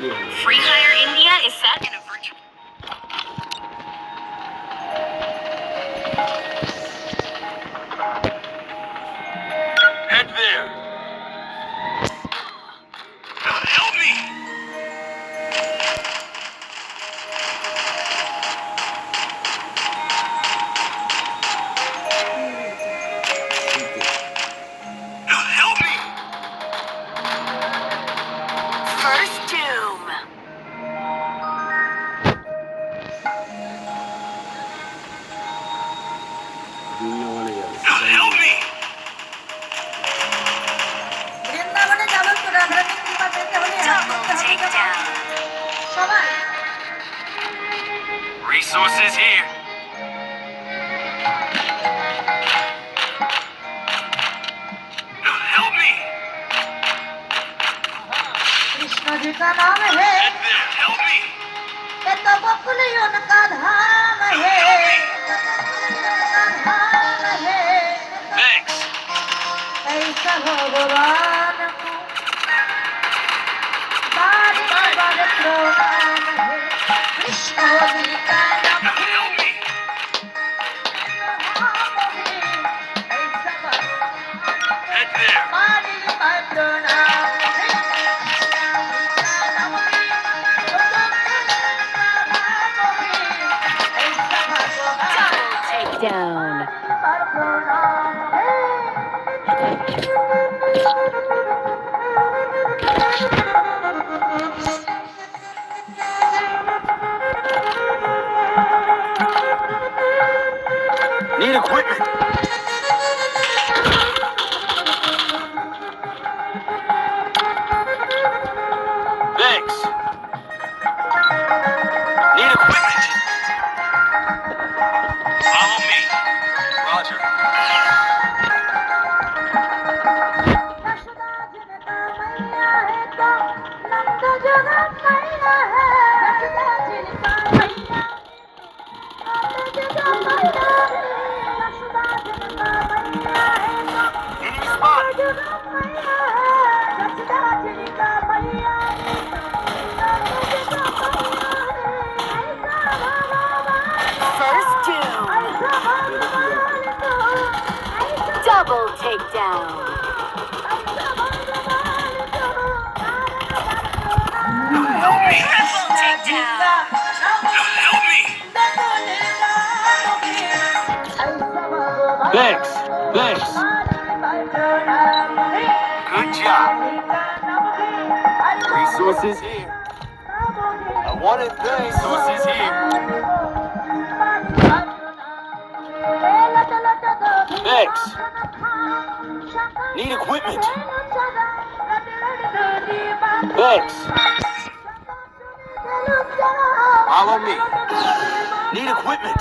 Free Hire India is set in a virtual. Head there. Help me! Help me! First Doom. Help me! বৃন্দাবনে যাবো তো রাধারানী কৃপা পেতে হলে Double takedown. সবাই Resources here. Help me! Krishna ji का नाम है Head there. Help me! ये तो बकुली उनका धाम है धाम है Thanks. ऐसा भगवान को बार बार प्रणाम है कृष्ण जी का नाम Help me! ऐसा भगवान Head there. बार बार प्रणाम है Double takedown. Need equipment. Thanks. Need equipment. Follow me. Roger. Enemy spot. First Doom. Double takedown. Help me. Triple takedown. Help me. Thanks. Thanks. Good job. Resources here. I wanted things. Resources here. Thanks. Need equipment. Thanks. Follow me. Need equipment.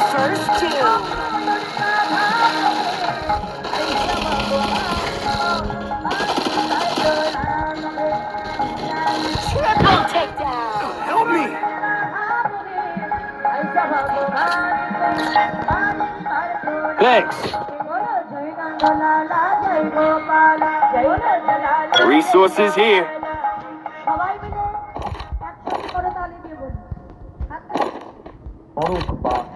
First Doom. Triple takedown. Help me. Thanks. Resources here. সবাই মিলে একসাথে করে তালি দিয়ে বলি অরক বাস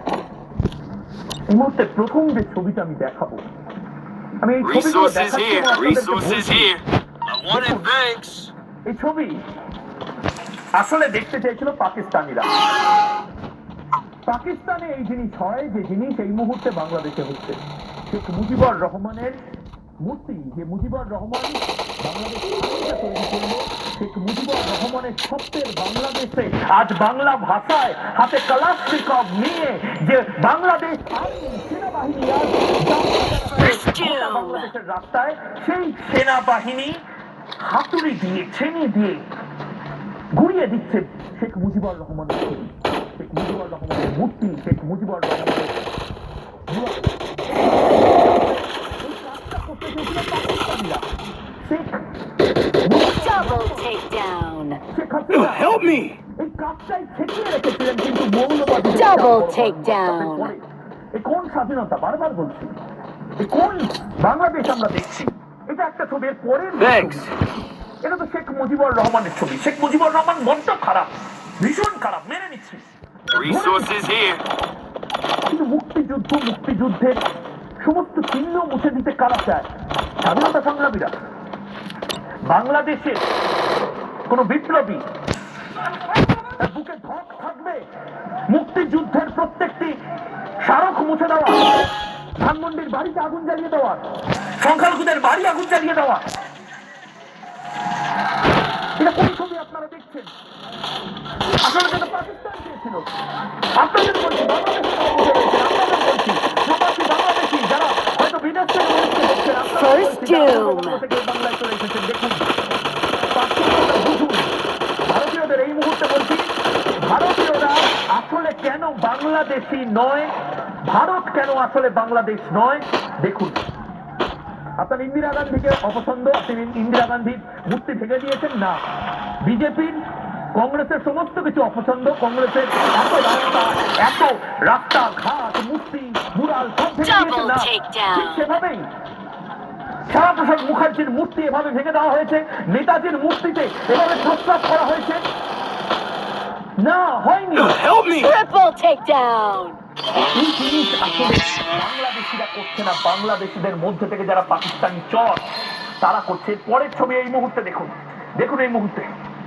এই মুহূর্তে প্রথম যে ছবিটা আমি দেখাবো আমি এই ছবিগুলো Resources দেখাচ্ছি here. এবং আপনাদেরকে Resources বলছি, here. I wanted thanks. এই ছবি আসলে দেখতে চেয়েছিল পাকিস্তানিরা পাকিস্তানে এই জিনিস হয় যে জিনিস এই মুহূর্তে বাংলাদেশে হচ্ছে শেখ মুজিবুর রহমানের মূর্তি যে মুজিবুর রহমান বাংলাদেশ আইনটা তৈরি করলো শেখ মুজিবুর রহমানের সত্যের বাংলাদেশে আজ বাংলা ভাষায় হাতে কালাশনিকভ নিয়ে যে বাংলাদেশ আর্মি সেনাবাহিনী আজ বাংলাদেশের রাস্তায় সেই সেনাবাহিনী হাতুড়ি দিয়ে ছেনি দিয়ে ঘুরিয়ে দিচ্ছে শেখ মুজিবুর রহমানের ছবি শেখ মুজিবুর রহমানের মূর্তি শেখ মুজিবুর রহমানের Double takedown. Sheikh Hasina Help me! এই কাজটাই ঠেকিয়ে রেখেছিলেন, কিন্তু মৌলবাদী Double takedown. এই কোন স্বাধীনতা, বারবার বলছি, এই কোন বাংলাদেশ আমরা দেখছি? এটা একটা ছবির পরের Thanks. এটা তো শেখ মুজিবুর রহমানের ছবি। শেখ মুজিবুর রহমান বড্ড খারাপ, ভীষণ খারাপ, মেনে নিচ্ছি, Resources here. কিন্তু মুক্তিযুদ্ধের সমস্ত চিহ্ন মুছে দিতে কারা চায়? স্বাধীনতা সংগ্রামীরা। বাংলাদেশে কোন বিপ্লবী তার বুকে ধক থাকবে মুক্তিযুদ্ধের প্রত্যেকটি স্মারক মুছে দেওয়া, ধানমন্ডির বাড়িতে আগুন জ্বালিয়ে দেওয়া, সংখ্যালঘুদের বাড়ি আগুন জ্বালিয়ে দেওয়া? এটা কোন ছবি আপনারা দেখছেন? আসলে যেটা পাকিস্তান চেয়েছিল। আপনাদের বলছি, বাংলাদেশে যারা বসে রয়েছেন, আপনাদের বলছি, প্রবাসী বাংলাদেশী যারা হয়তো বিদেশ থেকে বসে দেখছেন, আপনাদের First বলছি, যারা doom. বঙ্গবন্ধু থেকে বাংলায় চলে এসেছেন, দেখুন পার্থক্যটা বুঝুন। ভারতীয়দের এই মুহূর্তে বলছি, ভারতীয়রা আসলে কেন বাংলাদেশী নয়, ভারত কেন আসলে বাংলাদেশ নয়, দেখুন। আপনার ইন্দিরা গান্ধীকে অপছন্দ, আপনি ইন্দিরা গান্ধীর মূর্তি ভেঙে দিয়েছেন না। বিজেপির কংগ্রেসের সমস্ত কিছু অপছন্দ, কংগ্রেসের এত রাস্তা ঘাট মূর্তি মুরাল সব ভেঙে দিয়েছেন না। Double takedown. ঠিক সেভাবেই শ্যামাপ্রসাদ মুখার্জির মূর্তি এভাবে ভেঙে দেওয়া হয়েছে, নেতাজির মূর্তিতে এভাবে প্রস্তাব করা হয়েছে না, হয়নি। Help me! Triple takedown. এই জিনিস আসলে বাংলাদেশিরা করছে না, বাংলাদেশিদের মধ্যে থেকে যারা পাকিস্তানি চর তারা করছে। পরের ছবি এই মুহূর্তে দেখুন, দেখুন এই মুহূর্তে